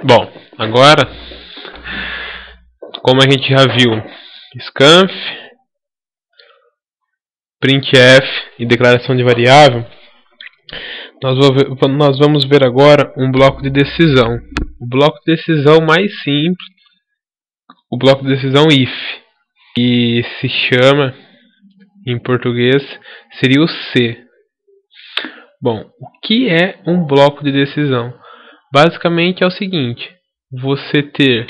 Bom, agora, como a gente já viu, scanf, printf e declaração de variável, nós vamos ver agora um bloco de decisão. O bloco de decisão mais simples, o bloco de decisão if, que se chama, em português, seria o C. Bom, o que é um bloco de decisão? Basicamente é o seguinte: você ter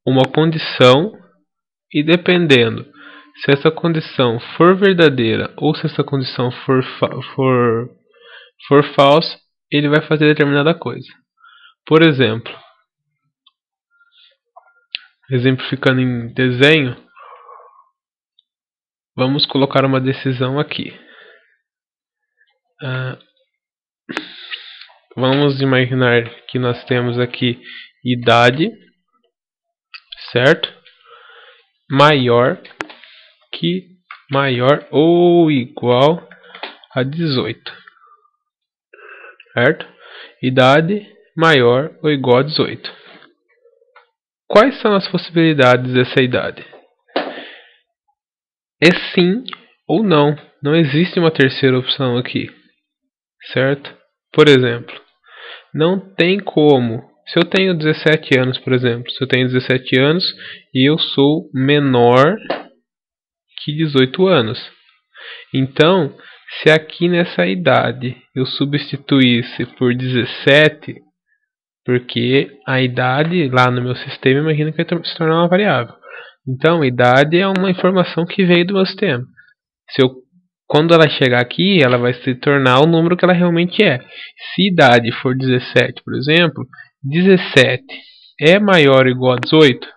uma condição e, dependendo se essa condição for verdadeira ou se essa condição for falsa, ele vai fazer determinada coisa. Por exemplo, exemplificando em desenho, vamos colocar uma decisão aqui. Vamos imaginar que nós temos aqui idade, certo? Maior ou igual a 18, certo? Idade maior ou igual a 18. Quais são as possibilidades dessa idade? É sim ou não. Não existe uma terceira opção aqui, certo? Por exemplo, não tem como. Se eu tenho 17 anos, por exemplo, se eu tenho 17 anos e eu sou menor que 18 anos. Então, se aqui nessa idade eu substituísse por 17, porque a idade lá no meu sistema, imagina que vai se tornar uma variável. Então, a idade é uma informação que veio do meu sistema. Quando ela chegar aqui, ela vai se tornar o número que ela realmente é. Se idade for 17, por exemplo, 17 é maior ou igual a 18?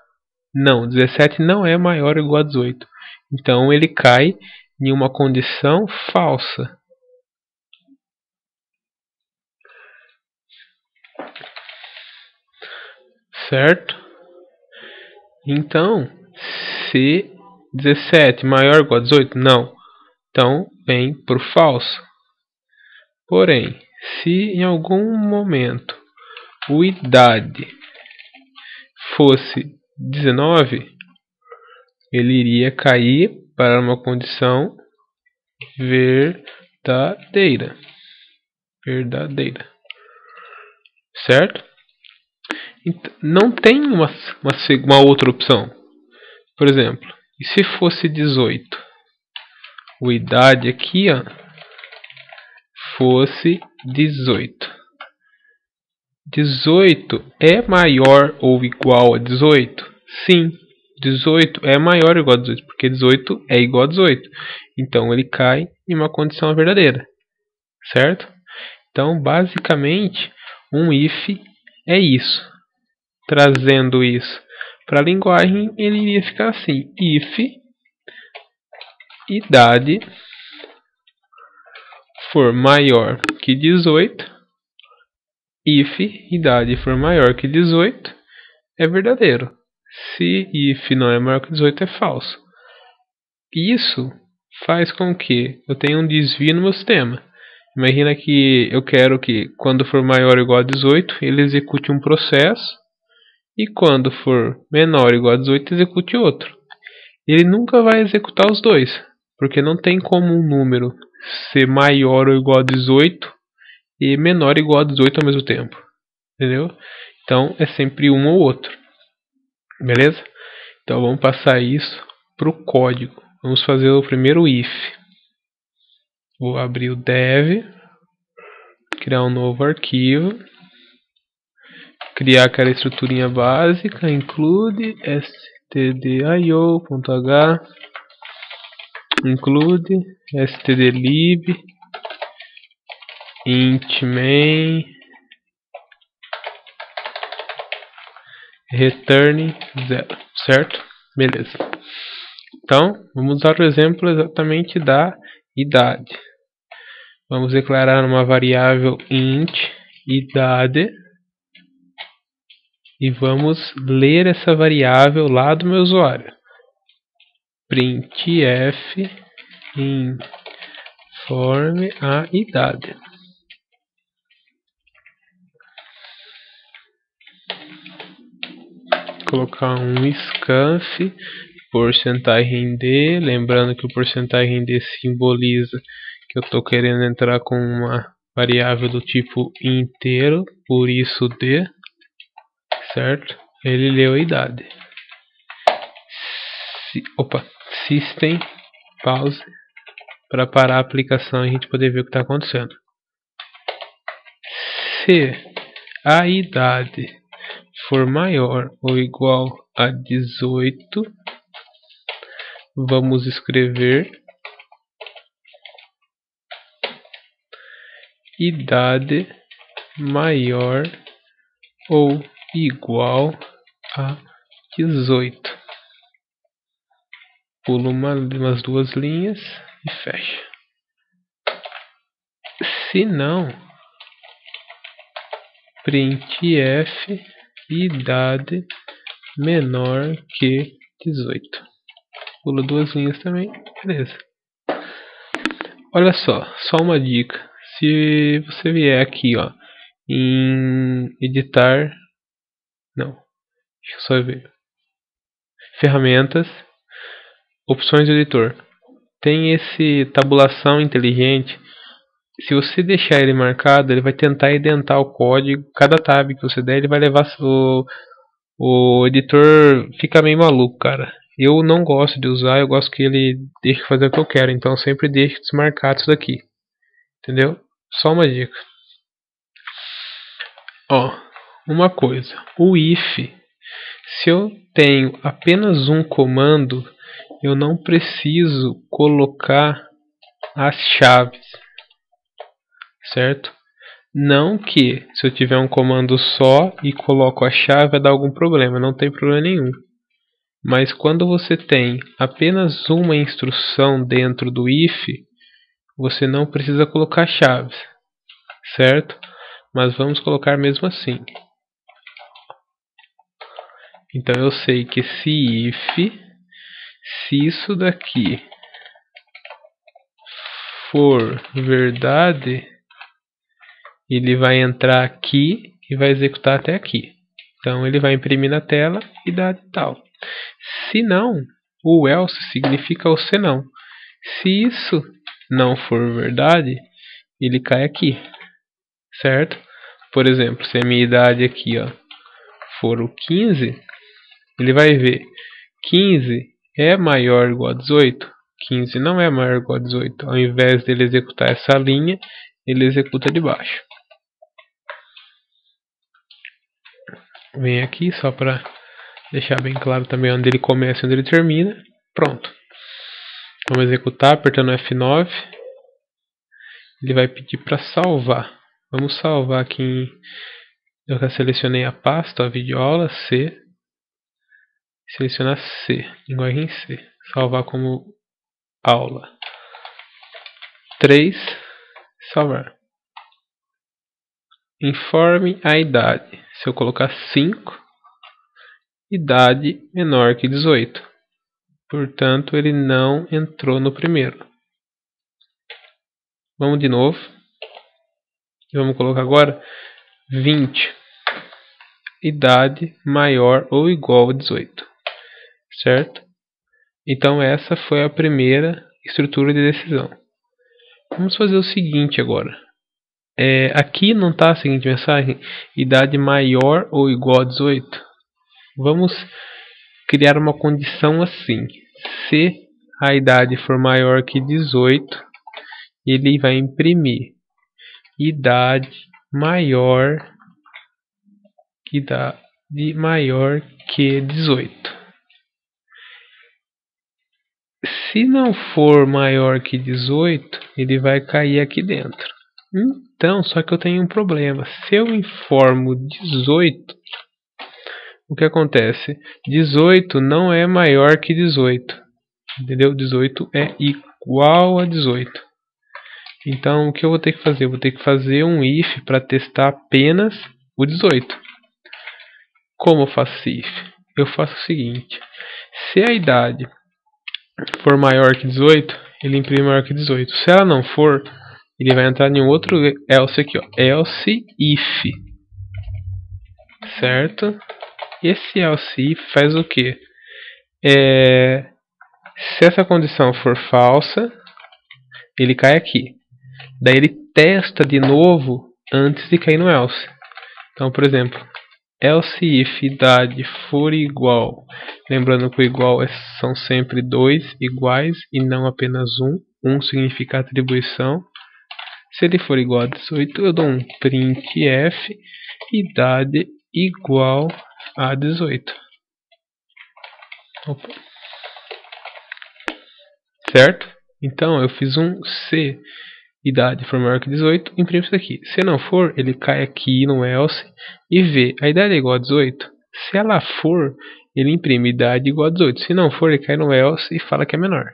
Não, 17 não é maior ou igual a 18. Então ele cai em uma condição falsa. Certo? Então, se 17 maior ou igual a 18, não. Então vem para o falso. Porém, se em algum momento o idade fosse 19, ele iria cair para uma condição verdadeira. Certo? Então, não tem uma outra opção. Por exemplo, e se fosse 18? O idade aqui, ó, fosse 18. 18 é maior ou igual a 18? Sim, 18 é maior ou igual a 18, porque 18 é igual a 18. Então ele cai em uma condição verdadeira, certo? Então, basicamente, um if é isso. Trazendo isso para a linguagem, ele iria ficar assim: if idade for maior que 18, if idade for maior que 18, é verdadeiro. Se if não é maior que 18, é falso. Isso faz com que eu tenha um desvio no meu sistema. Imagina que eu quero que, quando for maior ou igual a 18, ele execute um processo, e quando for menor ou igual a 18, execute outro. Ele nunca vai executar os dois, porque não tem como um número ser maior ou igual a 18 e menor ou igual a 18 ao mesmo tempo. Entendeu? Então é sempre um ou outro. Beleza? Então vamos passar isso para o código. Vamos fazer o primeiro if. Vou abrir o dev, criar um novo arquivo, criar aquela estruturinha básica, include stdio.h, include stdlib, int main, return 0, certo? Beleza. Então, vamos usar o exemplo exatamente da idade. Vamos declarar uma variável int idade e vamos ler essa variável lá do meu usuário. Printf informe a idade. colocar um scanf porcentagem D, lembrando que o porcentagem D simboliza que eu estou querendo entrar com uma variável do tipo inteiro, por isso D, certo? Ele leu a idade. System, pause, para parar a aplicação e a gente poder ver o que está acontecendo. Se a idade for maior ou igual a 18, vamos escrever idade maior ou igual a 18. Pulo umas duas linhas e fecha. Se não, printf idade menor que 18. Pulo duas linhas também, beleza. Olha só uma dica. Se você vier aqui, ó, em editar, não, deixa eu só ver, ferramentas, opções do editor, tem esse tabulação inteligente. Se você deixar ele marcado, ele vai tentar identar o código. Cada tab que você der, ele vai levar o editor, fica meio maluco, cara. Eu não gosto de usar, eu gosto que ele deixe fazer o que eu quero, então eu sempre deixo desmarcado isso daqui, entendeu? Só uma dica. Ó, uma coisa, o if, se eu tenho apenas um comando, eu não preciso colocar as chaves, certo? Não que se eu tiver um comando só e coloco a chave vai dar algum problema, não tem problema nenhum. Mas quando você tem apenas uma instrução dentro do if, você não precisa colocar chaves, certo? Mas vamos colocar mesmo assim. Então eu sei que se isso daqui for verdade, ele vai entrar aqui e vai executar até aqui. Então ele vai imprimir na tela idade tal. Se não, o else significa o senão. Se isso não for verdade, ele cai aqui, certo? Por exemplo, se a minha idade aqui, ó, for o 15, ele vai ver 15 é maior ou igual a 18? 15 não é maior ou igual a 18. Ao invés dele executar essa linha, ele executa de baixo. Vem aqui só para deixar bem claro também onde ele começa e onde ele termina. Pronto. Vamos executar apertando F9. Ele vai pedir para salvar. Vamos salvar aqui em... Eu já selecionei a pasta, a videoaula C. Selecionar C, linguagem em C. Salvar como aula 3. Salvar. Informe a idade. Se eu colocar 5, idade menor que 18. Portanto, ele não entrou no primeiro. Vamos de novo. Vamos colocar agora 20. Idade maior ou igual a 18. Certo? Então essa foi a primeira estrutura de decisão. Vamos fazer o seguinte agora. Aqui não está a seguinte mensagem: idade maior ou igual a 18. Vamos criar uma condição assim: se a idade for maior que 18, ele vai imprimir idade maior que 18. Se não for maior que 18, ele vai cair aqui dentro. Então, só que eu tenho um problema. Se eu informo 18, o que acontece? 18 não é maior que 18. Entendeu? 18 é igual a 18. Então, o que eu vou ter que fazer? Eu vou ter que fazer um if para testar apenas o 18. Como eu faço esse if? Eu faço o seguinte: se a idade for maior que 18, ele imprime maior que 18. Se ela não for, ele vai entrar em um outro else aqui, ó, else if, certo? Esse else if faz o quê? Se essa condição for falsa, ele cai aqui. Daí ele testa de novo antes de cair no else. Então, por exemplo, else if idade for igual, lembrando que o igual são sempre dois iguais e não apenas um. Um significa atribuição. Se ele for igual a 18, eu dou um printf idade igual a 18. Opa. Certo? Então eu fiz um se idade for maior que 18, imprimo isso aqui. Se não for, ele cai aqui no else e vê a idade é igual a 18. Se ela for, ele imprime idade igual a 18. Se não for, ele cai no else e fala que é menor.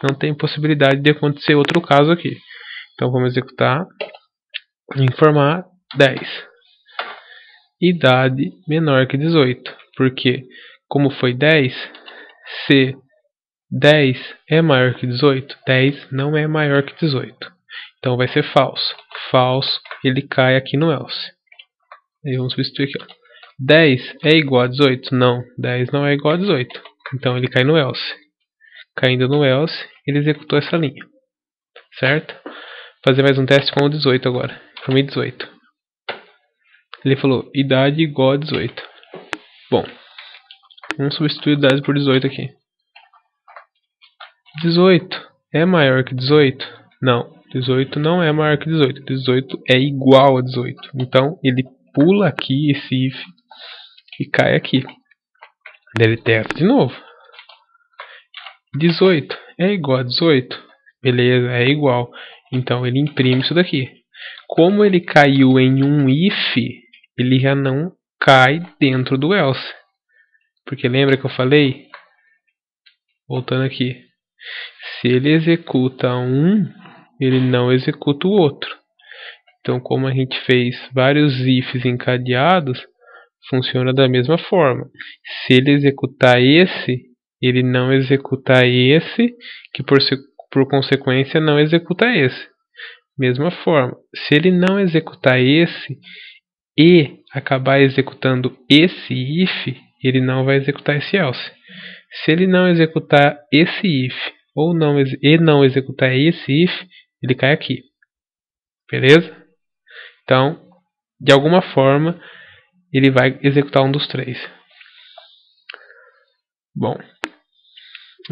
Não tem possibilidade de acontecer outro caso aqui. Então vamos executar, informar 10. Idade menor que 18. Porque, como foi 10, se 10 é maior que 18, 10 não é maior que 18. Então vai ser falso. Falso, ele cai aqui no else. Aí vamos substituir aqui. Ó. 10 é igual a 18? Não, 10 não é igual a 18. Então ele cai no else. Caindo no else, ele executou essa linha. Certo? Fazer mais um teste com o 18 agora. Informei 18. Ele falou idade igual a 18. Bom, vamos substituir idade por 18 aqui. 18 é maior que 18? Não, 18 não é maior que 18. 18 é igual a 18. Então ele pula aqui esse if e cai aqui. Daí ele testa de novo. 18 é igual a 18? Beleza, é igual. Então ele imprime isso daqui. Como ele caiu em um if, ele já não cai dentro do else. Porque lembra que eu falei? Voltando aqui. Se ele executa um, ele não executa o outro. Então, como a gente fez vários ifs encadeados, funciona da mesma forma. Se ele executar esse, ele não executa esse, que por consequência não executa esse. Mesma forma, se ele não executar esse e acabar executando esse if, ele não vai executar esse else. Se ele não executar esse if ou não executar esse if, ele cai aqui. Beleza? Então, de alguma forma, ele vai executar um dos três. Bom,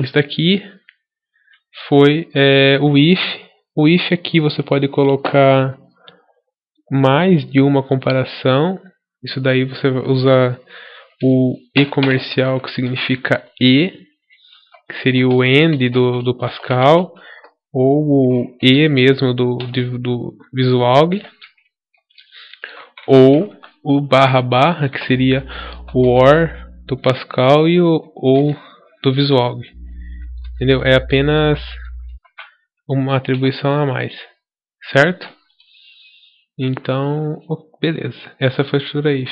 isso daqui foi o if. O if aqui você pode colocar mais de uma comparação. Isso daí você usa o e comercial, que significa e, que seria o end do Pascal, ou o e mesmo do Visualg, ou o barra barra, que seria o or do Pascal e o ou do Visualg. Entendeu? É apenas uma atribuição a mais, certo? Então, beleza. Essa foi a estrutura if.